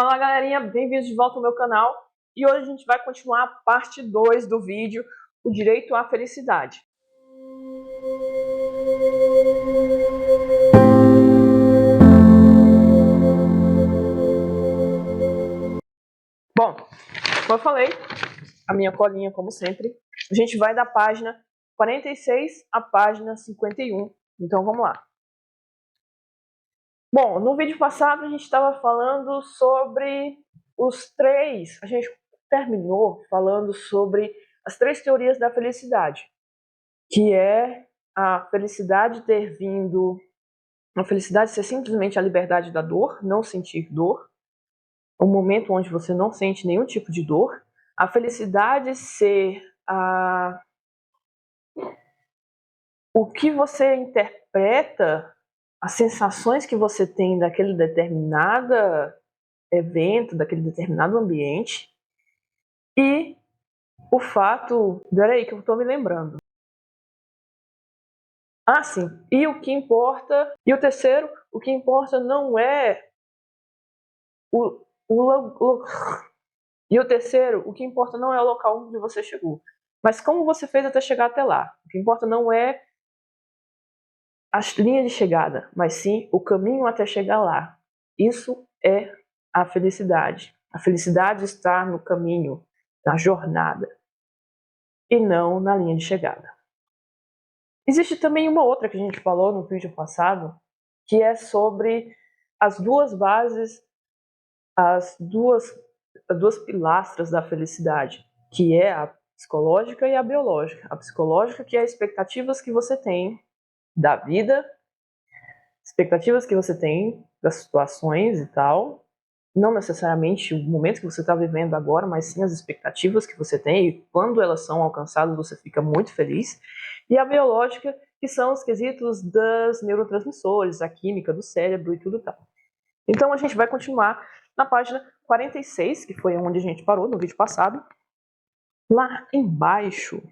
Fala galerinha, bem-vindos de volta ao meu canal e hoje a gente vai continuar a parte 2 do vídeo, o direito à felicidade. Bom, como eu falei, a minha colinha como sempre, a gente vai da página 46 à página 51, então vamos lá. Bom, no vídeo passado a gente estava falando sobre a gente terminou falando sobre as 3 teorias da felicidade, que é a felicidade ter vindo, a felicidade ser simplesmente a liberdade da dor, não sentir dor, um momento onde você não sente nenhum tipo de dor, a felicidade ser o que você interpreta, as sensações que você tem daquele determinado evento, daquele determinado ambiente, e o fato, peraí que eu estou me lembrando. Ah, sim, e o que importa, e o terceiro, o que importa não é e o terceiro, o que importa não é o local onde você chegou, mas como você fez até chegar até lá. O que importa não é a linha de chegada, mas sim o caminho até chegar lá. Isso é a felicidade. A felicidade está no caminho, na jornada, e não na linha de chegada. Existe também uma outra que a gente falou no vídeo passado, que é sobre as duas bases, as duas pilastras da felicidade, que é a psicológica e a biológica. A psicológica, que é as expectativas que você tem da vida, expectativas que você tem das situações e tal, não necessariamente o momento que você está vivendo agora, mas sim as expectativas que você tem, e quando elas são alcançadas você fica muito feliz. E a biológica, que são os quesitos dos neurotransmissores, a química do cérebro e tudo tal. Então a gente vai continuar na página 46, que foi onde a gente parou no vídeo passado. Lá embaixo,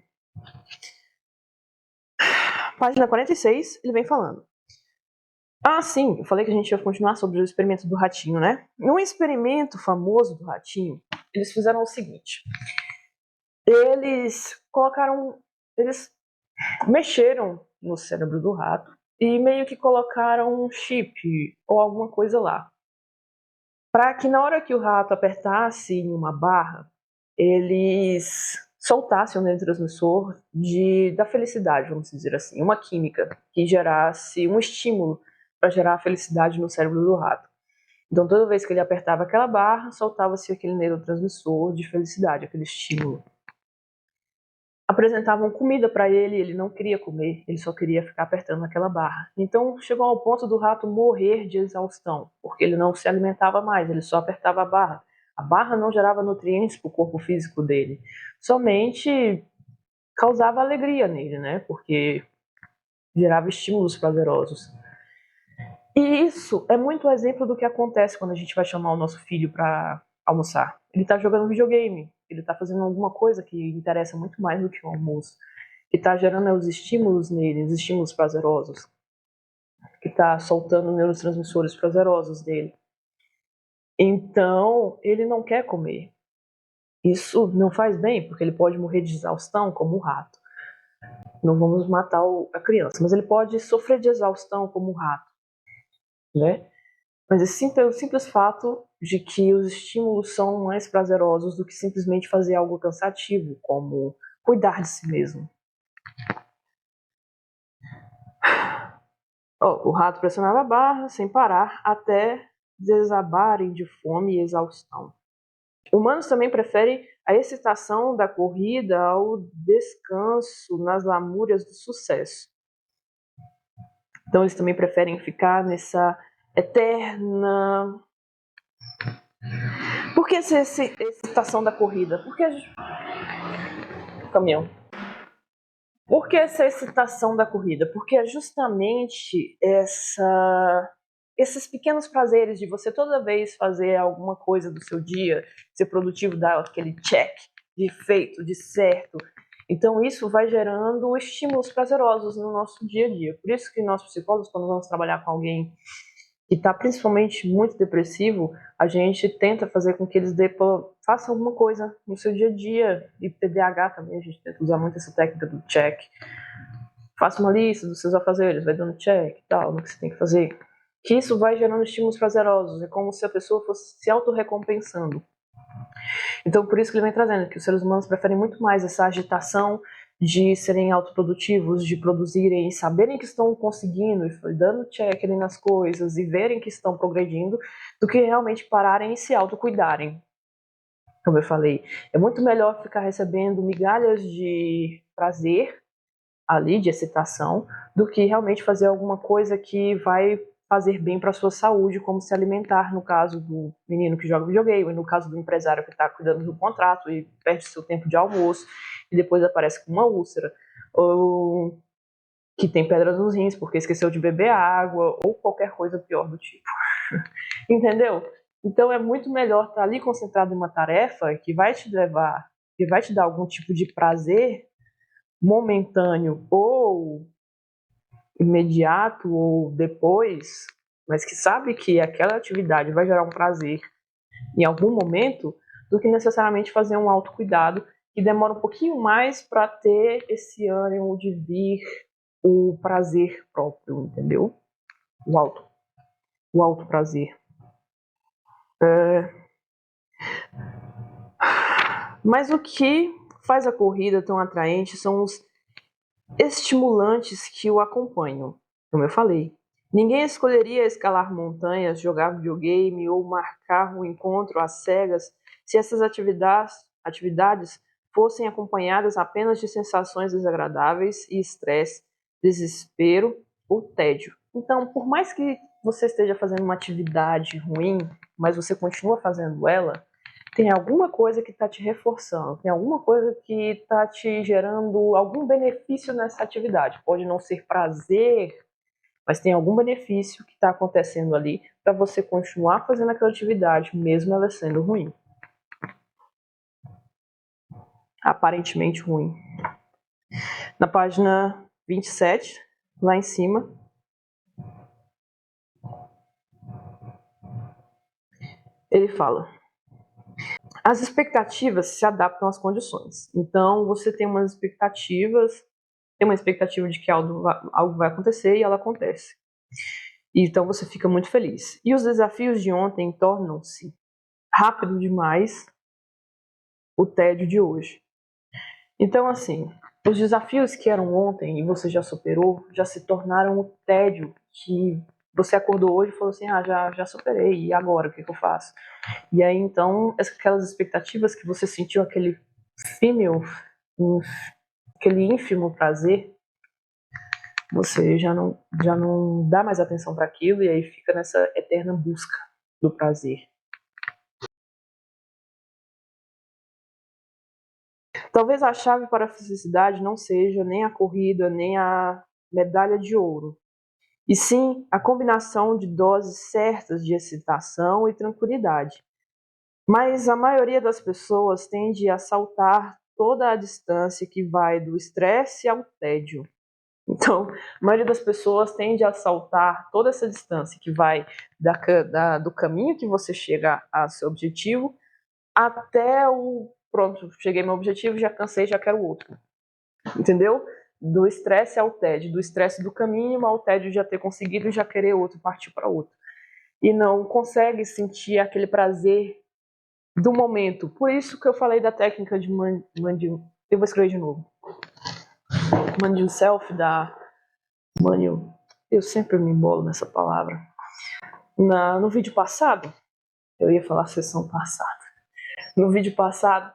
página 46, ele vem falando. Ah, sim, eu falei que a gente ia continuar sobre o experimento do ratinho, né? Um experimento famoso do ratinho, eles fizeram o seguinte. Eles mexeram no cérebro do rato e meio que colocaram um chip ou alguma coisa lá, para que na hora que o rato apertasse em uma barra, eles soltassem um neurotransmissor da felicidade, vamos dizer assim, uma química que gerasse um estímulo para gerar a felicidade no cérebro do rato. Então toda vez que ele apertava aquela barra, soltava-se aquele neurotransmissor de felicidade, aquele estímulo. Apresentavam comida para ele, ele não queria comer, ele só queria ficar apertando aquela barra. Então chegou ao ponto do rato morrer de exaustão, porque ele não se alimentava mais, ele só apertava a barra. A barra não gerava nutrientes para o corpo físico dele, somente causava alegria nele, né? Porque gerava estímulos prazerosos. E isso é muito exemplo do que acontece quando a gente vai chamar o nosso filho para almoçar. Ele está jogando videogame, ele está fazendo alguma coisa que interessa muito mais do que o almoço, que está gerando os estímulos nele, os estímulos prazerosos, que está soltando neurotransmissores prazerosos dele. Então, ele não quer comer. Isso não faz bem, porque ele pode morrer de exaustão, como o rato. Não vamos matar a criança, mas ele pode sofrer de exaustão, como o rato, né? Mas é o simples fato de que os estímulos são mais prazerosos do que simplesmente fazer algo cansativo, como cuidar de si mesmo. O rato pressionava a barra sem parar até desabarem de fome e exaustão. Humanos também preferem a excitação da corrida ao descanso nas lamúrias do sucesso. Então eles também preferem ficar nessa eterna... Por que essa excitação da corrida? Por que caminhão? Por que essa excitação da corrida? Porque é justamente esses pequenos prazeres de você toda vez fazer alguma coisa do seu dia, ser produtivo, dar aquele check de feito, de certo. Então isso vai gerando estímulos prazerosos no nosso dia a dia. Por isso que nós psicólogos, quando vamos trabalhar com alguém que está principalmente muito depressivo, a gente tenta fazer com que eles façam alguma coisa no seu dia a dia. E TDAH também, a gente tenta usar muito essa técnica do check. Faça uma lista dos seus afazeres, vai dando check e tal, no que você tem que fazer. Que isso vai gerando estímulos prazerosos, é como se a pessoa fosse se autorrecompensando. Então, por isso que ele vem trazendo que os seres humanos preferem muito mais essa agitação de serem autoprodutivos, de produzirem e saberem que estão conseguindo, e dando check ali nas coisas e verem que estão progredindo, do que realmente pararem e se autocuidarem. Como eu falei, é muito melhor ficar recebendo migalhas de prazer ali, de excitação, do que realmente fazer alguma coisa que vai fazer bem para a sua saúde, como se alimentar, no caso do menino que joga videogame, no caso do empresário que está cuidando do contrato e perde seu tempo de almoço e depois aparece com uma úlcera, ou que tem pedra nos rins porque esqueceu de beber água, ou qualquer coisa pior do tipo. Entendeu? Então é muito melhor estar ali concentrado em uma tarefa que vai te levar, que vai te dar algum tipo de prazer momentâneo ou imediato ou depois, mas que sabe que aquela atividade vai gerar um prazer em algum momento, do que necessariamente fazer um autocuidado que demora um pouquinho mais para ter esse ânimo de vir o prazer próprio, entendeu? O auto prazer. Mas o que faz a corrida tão atraente são os estimulantes que o acompanham. Como eu falei, ninguém escolheria escalar montanhas, jogar videogame ou marcar um encontro às cegas se essas atividades fossem acompanhadas apenas de sensações desagradáveis e estresse, desespero ou tédio. Então, por mais que você esteja fazendo uma atividade ruim, mas você continua fazendo ela, tem alguma coisa que está te reforçando, tem alguma coisa que está te gerando algum benefício nessa atividade. Pode não ser prazer, mas tem algum benefício que está acontecendo ali para você continuar fazendo aquela atividade, mesmo ela sendo ruim. Aparentemente ruim. Na página 27, lá em cima, ele fala: as expectativas se adaptam às condições. Então, você tem uma expectativa de que algo vai acontecer e ela acontece. Então, você fica muito feliz. E os desafios de ontem tornam-se rápido demais o tédio de hoje. Então, assim, os desafios que eram ontem e você já superou, já se tornaram o tédio que você acordou hoje e falou assim, já superei, e agora, o que eu faço? E aí, então, aquelas expectativas que você sentiu, aquele ínfimo prazer, você já não dá mais atenção para aquilo e aí fica nessa eterna busca do prazer. Talvez a chave para a felicidade não seja nem a corrida, nem a medalha de ouro, e sim a combinação de doses certas de excitação e tranquilidade. Mas a maioria das pessoas tende a saltar toda a distância que vai do estresse ao tédio. Então, a maioria das pessoas tende a saltar toda essa distância que vai do caminho que você chega ao seu objetivo até o pronto, cheguei ao meu objetivo, já cansei, já quero outro. Entendeu? Do estresse ao tédio, do estresse do caminho ao tédio de já ter conseguido e já querer outro, partir para outro. E não consegue sentir aquele prazer do momento. Por isso que eu falei da técnica de eu vou escrever de novo. Mind yourself da Manuel. Eu sempre me embolo nessa palavra. No vídeo passado, eu ia falar sessão passada. No vídeo passado,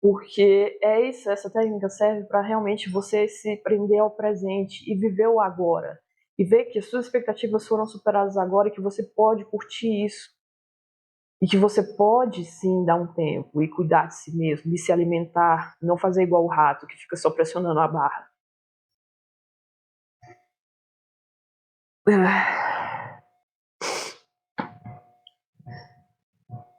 porque é isso, essa técnica serve para realmente você se prender ao presente e viver o agora. E ver que as suas expectativas foram superadas agora e que você pode curtir isso. E que você pode sim dar um tempo e cuidar de si mesmo, e se alimentar, não fazer igual o rato que fica só pressionando a barra.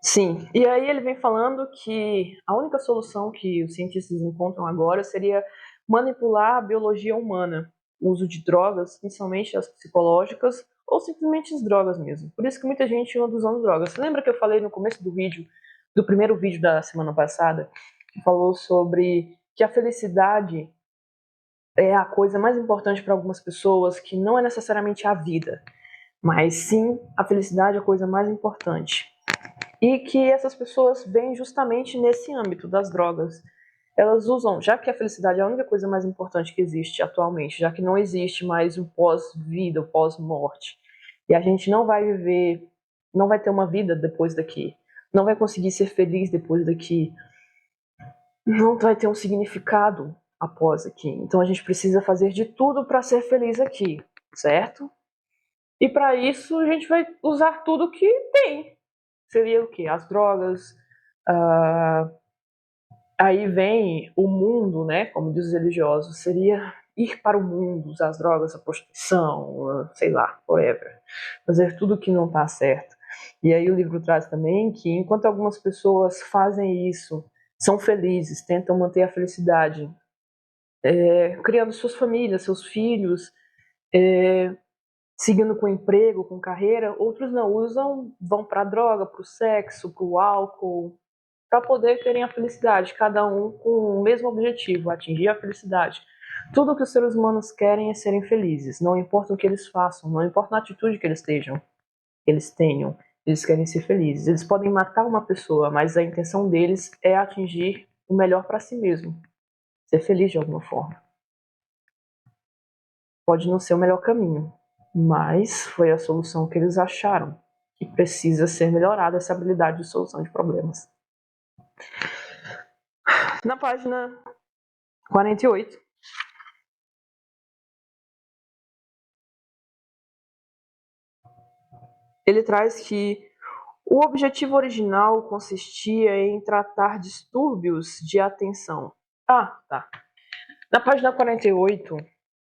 Sim, e aí ele vem falando que a única solução que os cientistas encontram agora seria manipular a biologia humana, o uso de drogas, principalmente as psicológicas, ou simplesmente as drogas mesmo. Por isso que muita gente anda usando drogas. Você lembra que eu falei no começo do vídeo, do primeiro vídeo da semana passada, que falou sobre que a felicidade é a coisa mais importante para algumas pessoas, que não é necessariamente a vida, mas sim a felicidade é a coisa mais importante. E que essas pessoas vêm justamente nesse âmbito das drogas. Elas usam, já que a felicidade é a única coisa mais importante que existe atualmente, já que não existe mais o pós-vida, o pós-morte, e a gente não vai viver, não vai ter uma vida depois daqui, não vai conseguir ser feliz depois daqui, não vai ter um significado após aqui. Então a gente precisa fazer de tudo para ser feliz aqui, certo? E para isso a gente vai usar tudo que tem. Seria o quê? As drogas. Aí vem o mundo, né? Como diz os religiosos, seria ir para o mundo, usar as drogas, a prostituição, sei lá, whatever. Fazer tudo que não está certo. E aí o livro traz também que enquanto algumas pessoas fazem isso, são felizes, tentam manter a felicidade, criando suas famílias, seus filhos, seguindo com emprego, com carreira, outros não usam, vão para a droga, para o sexo, para o álcool, para poder terem a felicidade, cada um com o mesmo objetivo, atingir a felicidade. Tudo que os seres humanos querem é serem felizes, não importa o que eles façam, não importa a atitude que eles tenham, eles querem ser felizes. Eles podem matar uma pessoa, mas a intenção deles é atingir o melhor para si mesmo, ser feliz de alguma forma. Pode não ser o melhor caminho, mas foi a solução que eles acharam, que precisa ser melhorada essa habilidade de solução de problemas. Na página 48, ele traz que o objetivo original consistia em tratar distúrbios de atenção. Tá. Na página 48,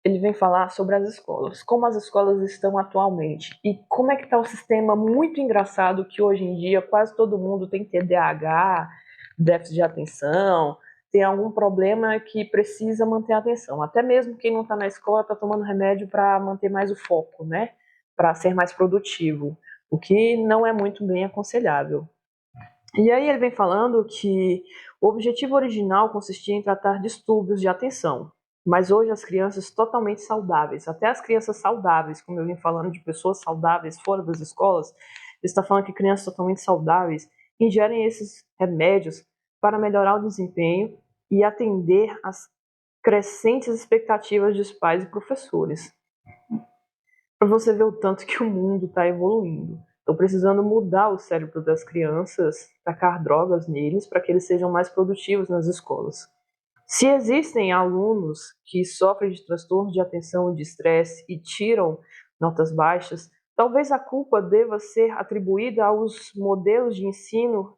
ele vem falar sobre as escolas, como as escolas estão atualmente e como é que está o sistema muito engraçado que hoje em dia quase todo mundo tem TDAH, déficit de atenção, tem algum problema que precisa manter a atenção. Até mesmo quem não está na escola está tomando remédio para manter mais o foco, né? Para ser mais produtivo, o que não é muito bem aconselhável. E aí ele vem falando que o objetivo original consistia em tratar distúrbios de atenção, mas hoje as crianças totalmente saudáveis, até as crianças saudáveis, como eu vim falando de pessoas saudáveis fora das escolas, ele está falando que crianças totalmente saudáveis ingerem esses remédios para melhorar o desempenho e atender às crescentes expectativas dos pais e professores. Para você ver o tanto que o mundo está evoluindo. Estão precisando mudar o cérebro das crianças, tacar drogas neles para que eles sejam mais produtivos nas escolas. Se existem alunos que sofrem de transtorno de atenção e de estresse e tiram notas baixas, talvez a culpa deva ser atribuída aos modelos de ensino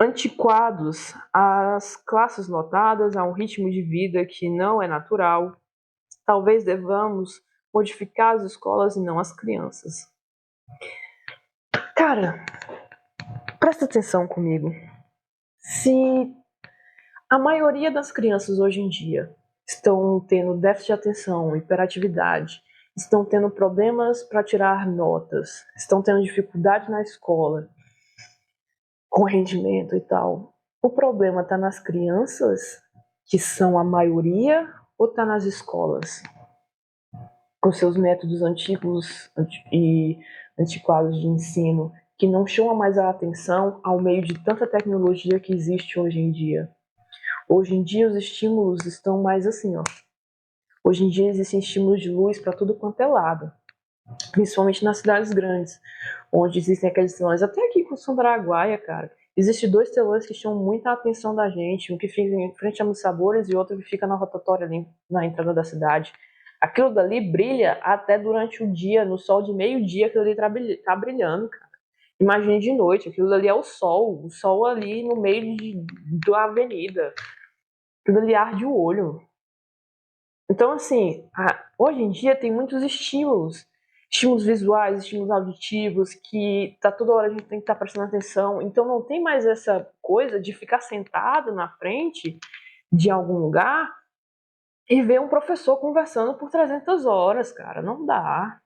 antiquados, às classes lotadas, a um ritmo de vida que não é natural. Talvez devamos modificar as escolas e não as crianças. Cara, presta atenção comigo. Se a maioria das crianças hoje em dia estão tendo déficit de atenção, hiperatividade, estão tendo problemas para tirar notas, estão tendo dificuldade na escola, com rendimento e tal, o problema está nas crianças, que são a maioria, ou está nas escolas? Com seus métodos antigos e antiquados de ensino, que não chamam mais a atenção ao meio de tanta tecnologia que existe hoje em dia. Hoje em dia os estímulos estão mais assim, ó. Hoje em dia existem estímulos de luz para tudo quanto é lado, principalmente nas cidades grandes, onde existem aqueles telões. Até aqui com São Paraguaia, cara, existem 2 telões que chamam muita atenção da gente, um que fica em frente a Meus Sabores e outro que fica na rotatória ali na entrada da cidade. Aquilo dali brilha até durante o dia, no sol de meio-dia, aquilo ali tá brilhando, cara. Imagine de noite, aquilo ali é o sol ali no meio da avenida. Aquilo ali arde o olho. Então, assim, hoje em dia tem muitos estímulos visuais, estímulos auditivos, que tá toda hora a gente tem que estar prestando atenção. Então não tem mais essa coisa de ficar sentado na frente de algum lugar e ver um professor conversando por 300 horas, cara. Não dá.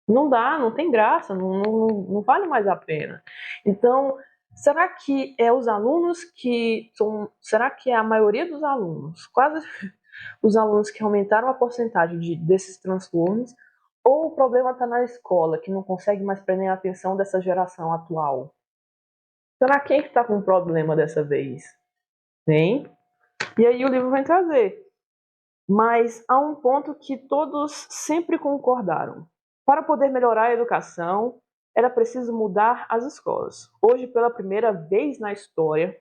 Não dá, não tem graça, não vale mais a pena. Então, será que é os alunos que são. Será que é a maioria dos alunos, quase os alunos que aumentaram a porcentagem desses transtornos, ou o problema está na escola, que não consegue mais prender a atenção dessa geração atual? Será quem está com problema dessa vez? Hein? E aí o livro vem trazer. Mas há um ponto que todos sempre concordaram. Para poder melhorar a educação, era preciso mudar as escolas. Hoje, pela primeira vez na história,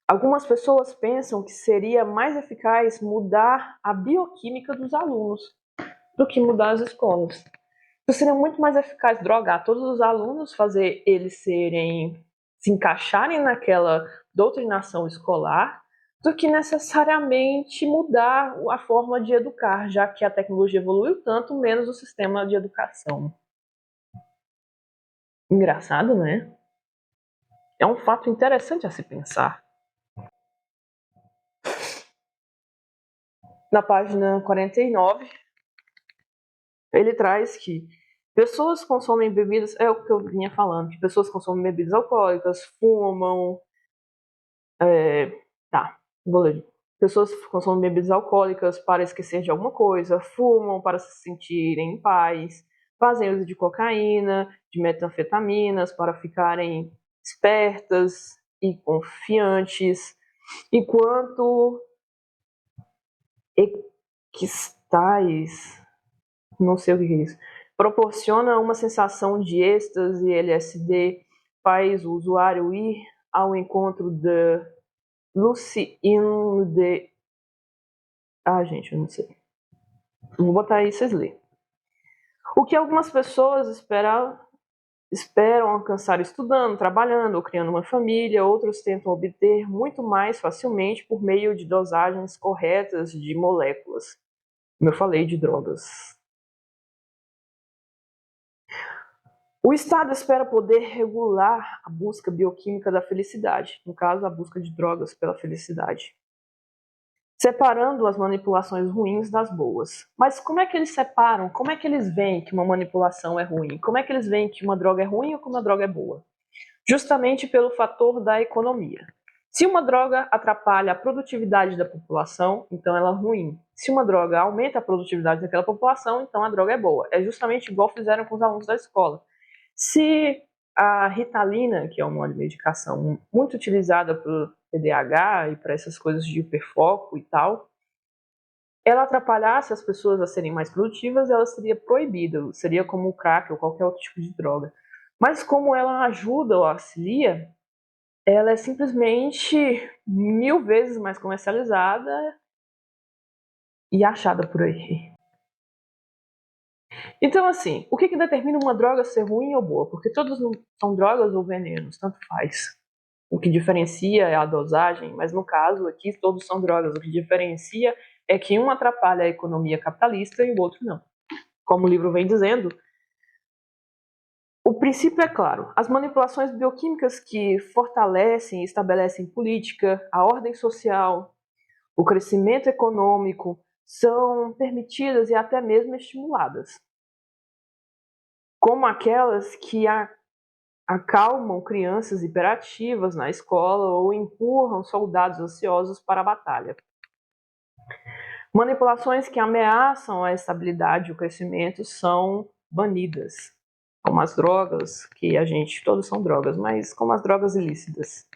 algumas pessoas pensam que seria mais eficaz mudar a bioquímica dos alunos do que mudar as escolas. Então, seria muito mais eficaz drogar todos os alunos, fazer eles se encaixarem naquela doutrinação escolar, do que necessariamente mudar a forma de educar, já que a tecnologia evoluiu tanto, menos o sistema de educação. Engraçado, né? É um fato interessante a se pensar. Na página 49, ele traz que pessoas consomem bebidas, é o que eu vinha falando, que pessoas consomem bebidas alcoólicas, fumam, vou ler. Pessoas consomem bebidas alcoólicas para esquecer de alguma coisa, fumam para se sentirem em paz, fazem uso de cocaína, de metanfetaminas para ficarem espertas e confiantes, enquanto ecstais, não sei o que é isso, proporciona uma sensação de êxtase. LSD faz o usuário ir ao encontro da Luciino de... gente, eu não sei. Vou botar aí vocês lerem. O que algumas pessoas esperam alcançar estudando, trabalhando ou criando uma família, outros tentam obter muito mais facilmente por meio de dosagens corretas de moléculas. Como eu falei, de drogas. O Estado espera poder regular a busca bioquímica da felicidade, no caso, a busca de drogas pela felicidade, separando as manipulações ruins das boas. Mas como é que eles separam? Como é que eles veem que uma manipulação é ruim? Como é que eles veem que uma droga é ruim ou que uma droga é boa? Justamente pelo fator da economia. Se uma droga atrapalha a produtividade da população, então ela é ruim. Se uma droga aumenta a produtividade daquela população, então a droga é boa. É justamente igual fizeram com os alunos da escola. Se a Ritalina, que é uma medicação muito utilizada para o TDAH e para essas coisas de hiperfoco e tal, ela atrapalhasse as pessoas a serem mais produtivas, ela seria proibida, seria como o crack ou qualquer outro tipo de droga. Mas como ela ajuda ou auxilia, ela é simplesmente 1000 vezes mais comercializada e achada por aí. Então, assim, o que determina uma droga ser ruim ou boa? Porque todos são drogas ou venenos, tanto faz. O que diferencia é a dosagem, mas no caso aqui todos são drogas. O que diferencia é que um atrapalha a economia capitalista e o outro não. Como o livro vem dizendo, o princípio é claro. As manipulações bioquímicas que fortalecem e estabelecem política, a ordem social, o crescimento econômico são permitidas e até mesmo estimuladas, como aquelas que acalmam crianças hiperativas na escola ou empurram soldados ansiosos para a batalha. Manipulações que ameaçam a estabilidade e o crescimento são banidas, como as drogas, que todos são drogas, mas como as drogas ilícitas.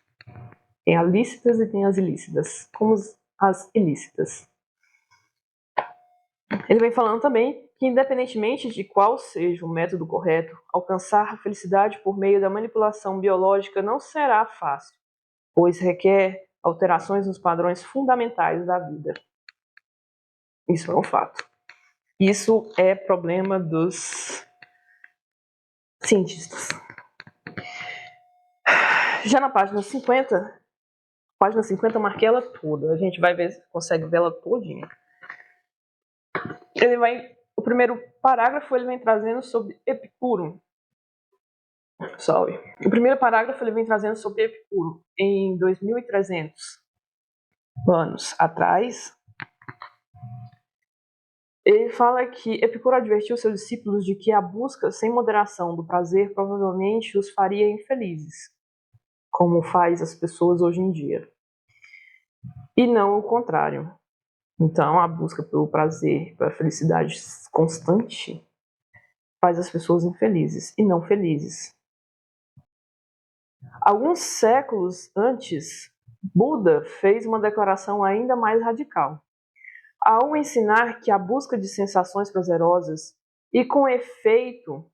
Tem as lícitas e tem as ilícitas, como as ilícitas. Ele vem falando também que, independentemente de qual seja o método correto, alcançar a felicidade por meio da manipulação biológica não será fácil, pois requer alterações nos padrões fundamentais da vida. Isso é um fato. Isso é problema dos cientistas. Já na página 50 eu marquei ela toda. A gente vai ver se consegue ver ela todinha. O primeiro parágrafo ele vem trazendo sobre Epicuro. O primeiro parágrafo ele vem trazendo sobre Epicuro. Em 2300 anos atrás, Ele fala que Epicuro advertiu seus discípulos de que a busca sem moderação do prazer provavelmente os faria infelizes, como faz as pessoas hoje em dia, e não o contrário. Então, a busca pelo prazer, pela felicidade constante, faz as pessoas infelizes e não felizes. Alguns séculos antes, Buda fez uma declaração ainda mais radical. Ao ensinar que a busca de sensações prazerosas e com efeito,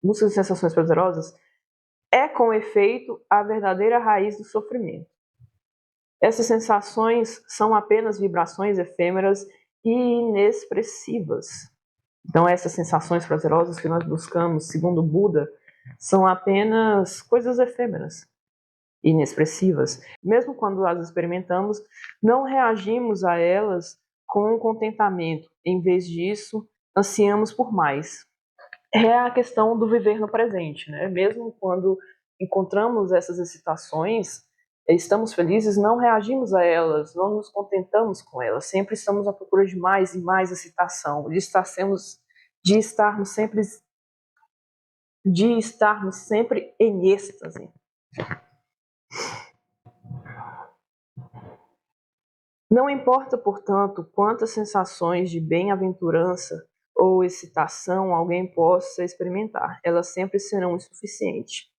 busca de sensações prazerosas é com efeito a verdadeira raiz do sofrimento. Essas sensações são apenas vibrações efêmeras e inexpressivas. Então, essas sensações prazerosas que nós buscamos, segundo Buda, são apenas coisas efêmeras, inexpressivas. Mesmo quando as experimentamos, não reagimos a elas com contentamento. Em vez disso, ansiamos por mais. É a questão do viver no presente, né? Mesmo quando encontramos essas excitações, estamos felizes, não reagimos a elas, não nos contentamos com elas, sempre estamos à procura de mais e mais excitação, de estarmos sempre em êxtase. Não importa, portanto, quantas sensações de bem-aventurança ou excitação alguém possa experimentar, elas sempre serão insuficientes.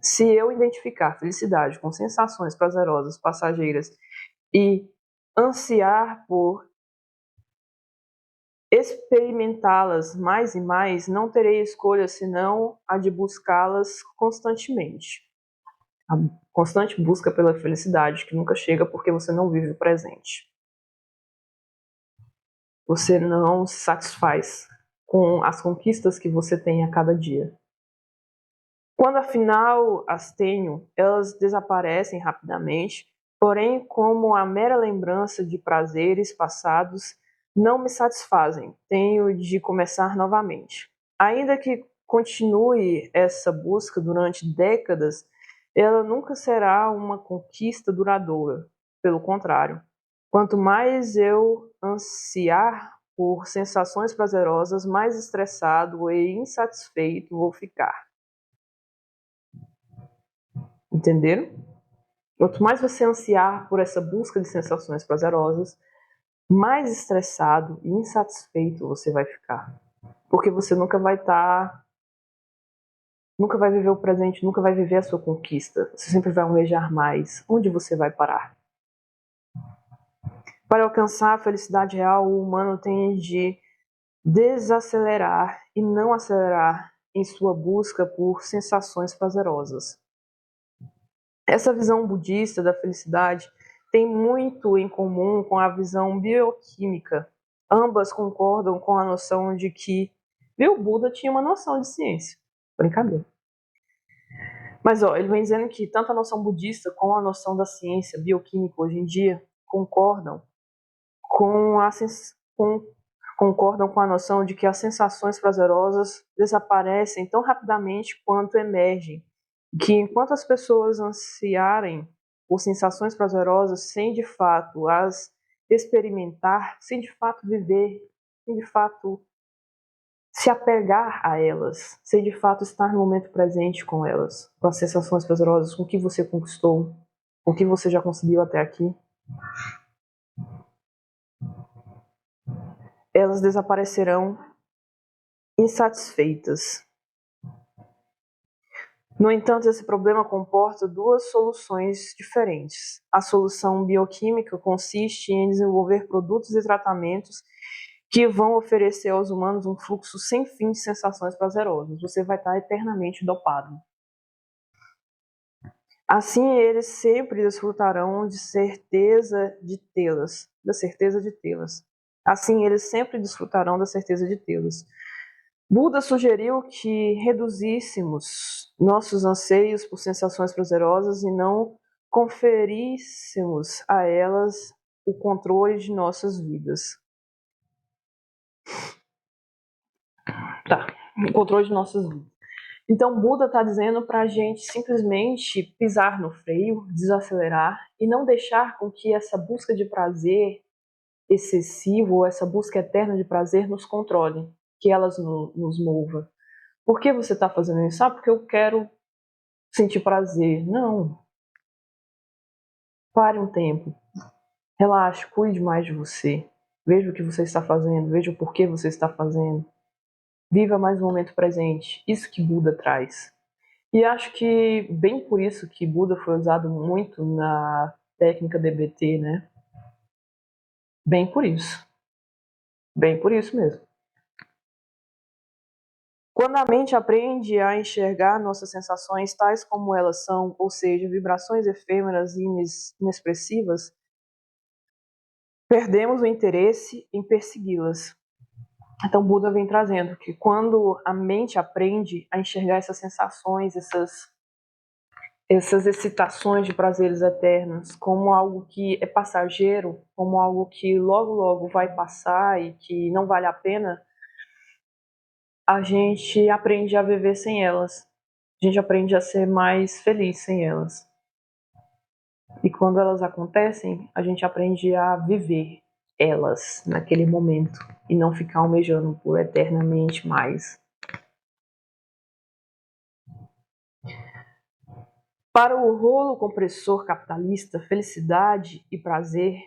Se eu identificar felicidade com sensações prazerosas passageiras e ansiar por experimentá-las mais e mais, não terei escolha senão a de buscá-las constantemente. A constante busca pela felicidade que nunca chega porque você não vive o presente. Você não se satisfaz com as conquistas que você tem a cada dia. Quando afinal as tenho, elas desaparecem rapidamente, porém, como a mera lembrança de prazeres passados, não me satisfazem, tenho de começar novamente. Ainda que continue essa busca durante décadas, ela nunca será uma conquista duradoura. Pelo contrário, quanto mais eu ansiar por sensações prazerosas, mais estressado e insatisfeito vou ficar. Entenderam? Quanto mais você ansiar por essa busca de sensações prazerosas, mais estressado e insatisfeito você vai ficar. Porque você nunca vai viver o presente, nunca vai viver a sua conquista. Você sempre vai almejar mais. Onde você vai parar? Para alcançar a felicidade real, o humano tem de desacelerar e não acelerar em sua busca por sensações prazerosas. Essa visão budista da felicidade tem muito em comum com a visão bioquímica. Ambas concordam com a noção de que o Buda tinha uma noção de ciência. Brincadeira. Mas ele vem dizendo que tanto a noção budista como a noção da ciência bioquímica hoje em dia concordam com a noção de que as sensações prazerosas desaparecem tão rapidamente quanto emergem, que enquanto as pessoas ansiarem por sensações prazerosas sem de fato as experimentar, sem de fato viver, sem de fato se apegar a elas, sem de fato estar no momento presente com elas, com as sensações prazerosas, com o que você conquistou, com o que você já conseguiu até aqui, elas desaparecerão insatisfeitas. No entanto, esse problema comporta duas soluções diferentes. A solução bioquímica consiste em desenvolver produtos e tratamentos que vão oferecer aos humanos um fluxo sem fim de sensações prazerosas. Você vai estar eternamente dopado. Assim, eles sempre desfrutarão da certeza de tê-las. Assim, eles sempre desfrutarão da certeza de tê-las. Buda sugeriu que reduzíssemos nossos anseios por sensações prazerosas e não conferíssemos a elas o controle de nossas vidas. O controle de nossas vidas. Então, Buda está dizendo para a gente simplesmente pisar no freio, desacelerar e não deixar com que essa busca de prazer excessivo ou essa busca eterna de prazer nos controle, que elas nos mova. Por que você está fazendo isso? Porque eu quero sentir prazer. Não. Pare um tempo. Relaxe, cuide mais de você. Veja o que você está fazendo, veja o porquê você está fazendo. Viva mais o momento presente. Isso que Buda traz. E acho que bem por isso que Buda foi usado muito na técnica DBT, né? Bem por isso. Bem por isso mesmo. Quando a mente aprende a enxergar nossas sensações tais como elas são, ou seja, vibrações efêmeras e inexpressivas, perdemos o interesse em persegui-las. Então Buda vem trazendo que quando a mente aprende a enxergar essas sensações, essas excitações de prazeres eternos como algo que é passageiro, como algo que logo logo vai passar e que não vale a pena, a gente aprende a viver sem elas. A gente aprende a ser mais feliz sem elas. E quando elas acontecem, a gente aprende a viver elas naquele momento e não ficar almejando por eternamente mais. Para o rolo compressor capitalista, felicidade e prazer,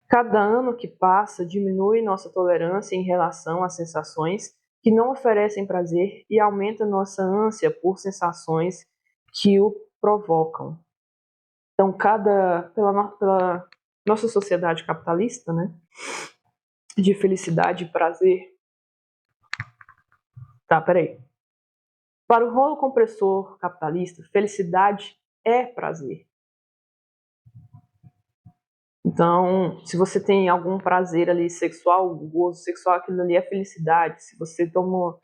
cada ano que passa diminui nossa tolerância em relação às sensações que não oferecem prazer e aumenta nossa ânsia por sensações que o provocam. Então, pela nossa sociedade capitalista, né, de felicidade e prazer. Peraí. Para o rolo compressor capitalista, felicidade é prazer. Então, se você tem algum prazer ali sexual, gozo sexual, aquilo ali é felicidade. Se você toma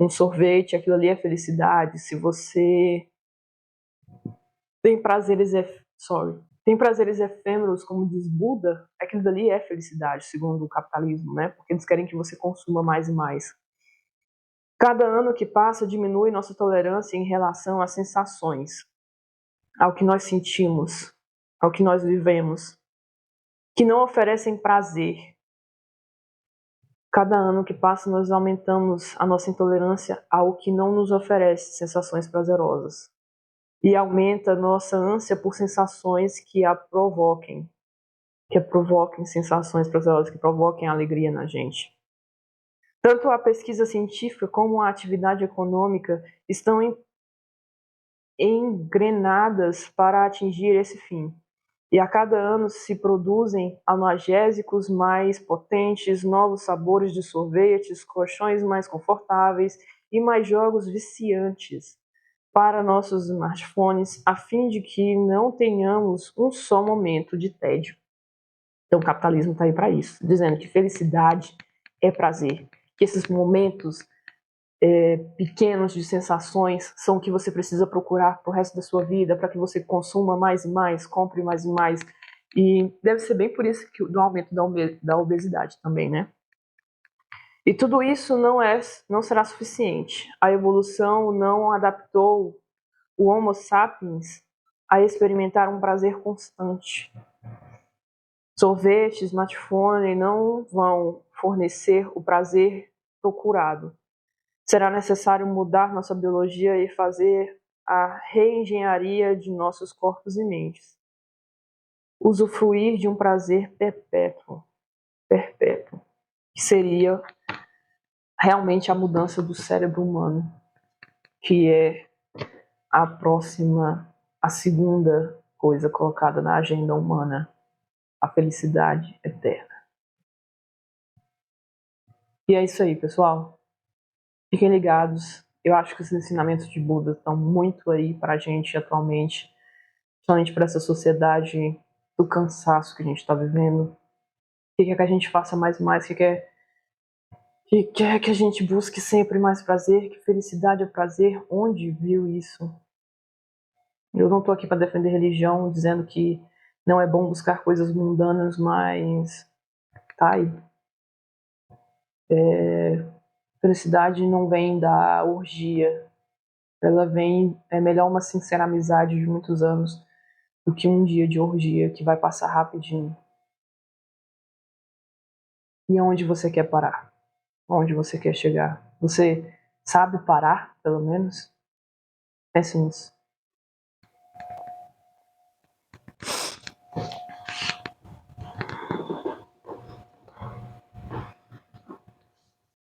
um sorvete, aquilo ali é felicidade. Se você tem prazeres efêmeros, como diz Buda, aquilo ali é felicidade, segundo o capitalismo, né? Porque eles querem que você consuma mais e mais. Cada ano que passa diminui nossa tolerância em relação às sensações, ao que nós sentimos, ao que nós vivemos, que não oferecem prazer. Cada ano que passa nós aumentamos a nossa intolerância ao que não nos oferece sensações prazerosas. E aumenta a nossa ânsia por sensações que provoquem sensações prazerosas, que provoquem alegria na gente. Tanto a pesquisa científica como a atividade econômica estão engrenadas para atingir esse fim. E a cada ano se produzem analgésicos mais potentes, novos sabores de sorvetes, colchões mais confortáveis e mais jogos viciantes para nossos smartphones, a fim de que não tenhamos um só momento de tédio. Então o capitalismo está aí para isso, dizendo que felicidade é prazer, que esses momentos pequenos de sensações são o que você precisa procurar para o resto da sua vida, para que você consuma mais e mais, compre mais e mais. E deve ser bem por isso que do aumento da obesidade também, né? E tudo isso não será suficiente. A evolução não adaptou o Homo sapiens a experimentar um prazer constante. Sorvete, smartphone não vão fornecer o prazer procurado. Será necessário mudar nossa biologia e fazer a reengenharia de nossos corpos e mentes. Usufruir de um prazer perpétuo, que seria realmente a mudança do cérebro humano, que é a segunda coisa colocada na agenda humana, a felicidade eterna. E é isso aí, pessoal. Fiquem ligados. Eu acho que os ensinamentos de Buda estão muito aí para a gente atualmente, principalmente para essa sociedade do cansaço que a gente está vivendo. Que quer que a gente faça mais e mais, que quer que a gente busque sempre mais prazer, que felicidade é prazer. Onde viu isso? Eu não estou aqui para defender religião, dizendo que não é bom buscar coisas mundanas, mas tá aí. Felicidade não vem da orgia. Ela vem, é melhor uma sincera amizade de muitos anos do que um dia de orgia que vai passar rapidinho. E aonde você quer parar? Onde você quer chegar? Você sabe parar, pelo menos? Pense nisso.